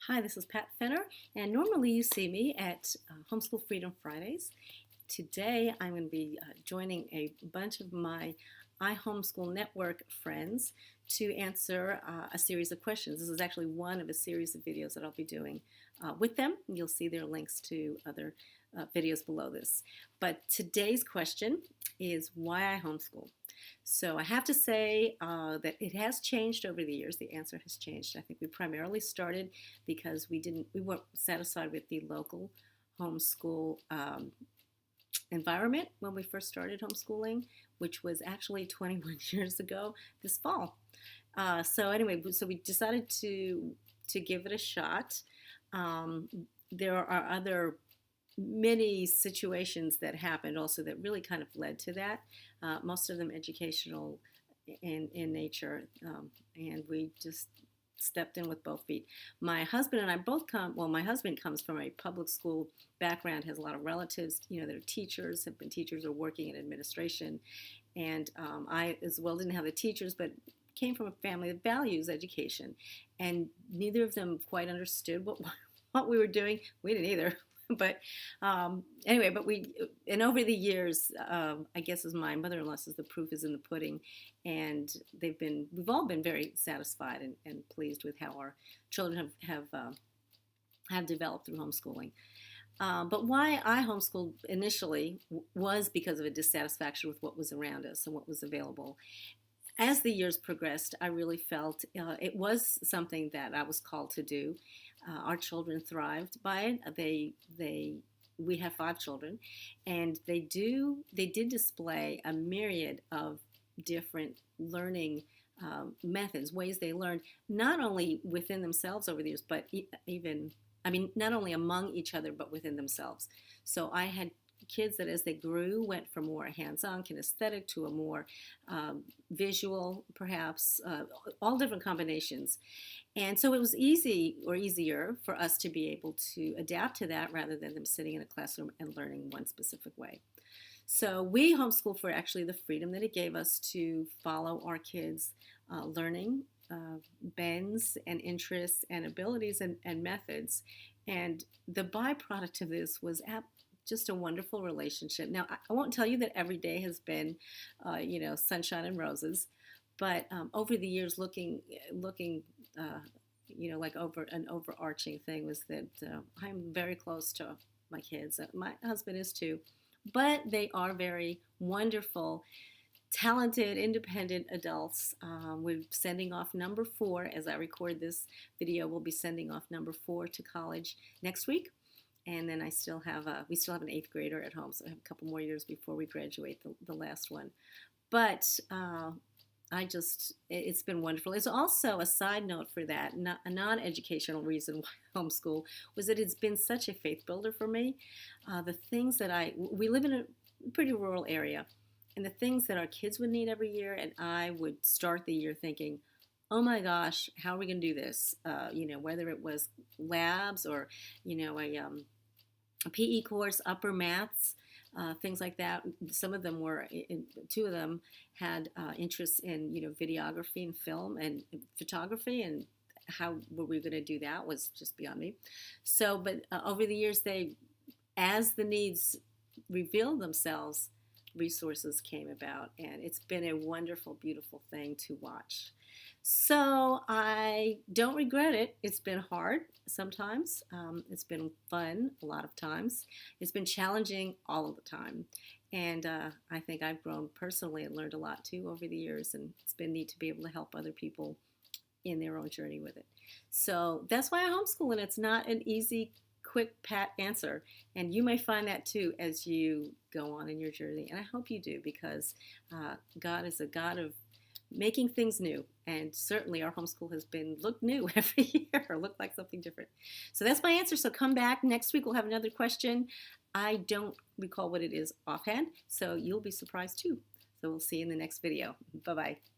Hi, this is Pat Fenner, and normally you see me at Homeschool Freedom Fridays. Today I'm going to be joining a bunch of my iHomeschool network friends to answer a series of questions. This is actually one of a series of videos that I'll be doing with them. You'll see their links to other videos below this. But today's question is why I homeschool. So I have to say that it has changed over the years. The answer has changed. I think we primarily started because we weren't satisfied with the local homeschool environment when we first started homeschooling, which was actually 21 years ago this fall. So anyway, so we decided to give it a shot. There are other many situations that happened also that really kind of led to that. Most of them educational in nature, and we just stepped in with both feet. My husband and I both my husband comes from a public school background, has a lot of relatives, that are teachers, have been teachers or working in administration. And I as well didn't have the teachers, but came from a family that values education. And neither of them quite understood what we were doing. We didn't either. But anyway, and over the years, I guess as my mother-in-law says, the proof is in the pudding, and we've all been very satisfied and pleased with how our children have developed through homeschooling. But why I homeschooled initially was because of a dissatisfaction with what was around us and what was available. As the years progressed, I really felt it was something that I was called to do. Our children thrived by it. We have 5 children, and they did display a myriad of different learning methods, ways they learned, not only within themselves over the years, but not only among each other, but within themselves. So I had kids that as they grew went from more hands-on kinesthetic to a more visual, perhaps, all different combinations. And so it was easier for us to be able to adapt to that rather than them sitting in a classroom and learning one specific way. So we homeschool for actually the freedom that it gave us to follow our kids' learning bends and interests and abilities and methods. And the byproduct of this was just a wonderful relationship. Now, I won't tell you that every day has been, sunshine and roses, but over the years, looking, like over an overarching thing was that I'm very close to my kids. My husband is too, but they are very wonderful, talented, independent adults. We're sending off number 4 as I record this video. We'll be sending off number 4 to college next week. And then we still have an 8th grader at home, so I have a couple more years before we graduate the last one. But it's been wonderful. It's also a side note for that, a non-educational reason why I homeschool was that it's been such a faith builder for me. The things that we live in a pretty rural area, and the things that our kids would need every year, and I would start the year thinking, oh my gosh, how are we going to do this? Whether it was labs or, a PE course, upper maths, things like that. Some of them 2 of them had interests in, videography and film and photography, and how were we going to do that was just beyond me. So, but over the years, as the needs revealed themselves, resources came about, and it's been a wonderful, beautiful thing to watch. So I don't regret it. It's been hard sometimes. It's been fun a lot of times. It's been challenging all of the time. And I think I've grown personally and learned a lot too over the years, and it's been neat to be able to help other people in their own journey with it. So that's why I homeschool, and it's not an easy, quick, pat answer. And you may find that too as you go on in your journey. And I hope you do, because God is a God of making things new, and certainly our homeschool has looked new every year, looked like something different. So that's my answer. So come back next week. We'll have another question. I don't recall what it is offhand, so you'll be surprised too. So we'll see you in the next video. Bye-bye.